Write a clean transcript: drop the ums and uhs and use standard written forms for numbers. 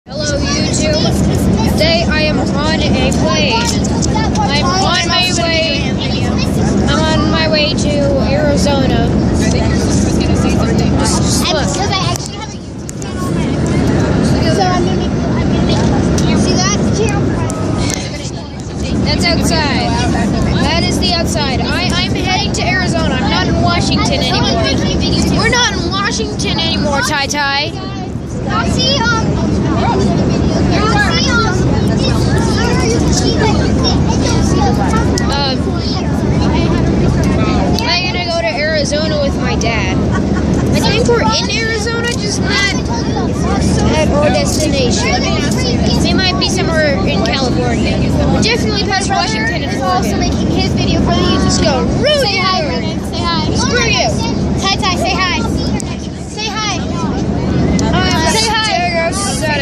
Hello YouTube. Today I am on a plane. I'm on my way to Arizona. I think your sister was gonna say something. Look. Because I actually have a YouTube channel on my so I'm gonna make you see that? That's outside. That is the outside. I'm heading to Arizona. I'm not in Washington anymore. We're not in Washington anymore, Tai Tai. I'm gonna go to Arizona with my dad. I think we're in Arizona, just not at our destination. We might be somewhere in California. We're definitely past Washington and also Oregon. making his video for the YouTube. Screw Say you. hi, Brennan. Say hi. Screw you. Tai Tai, say hi. Say hi. Say hi. There goes that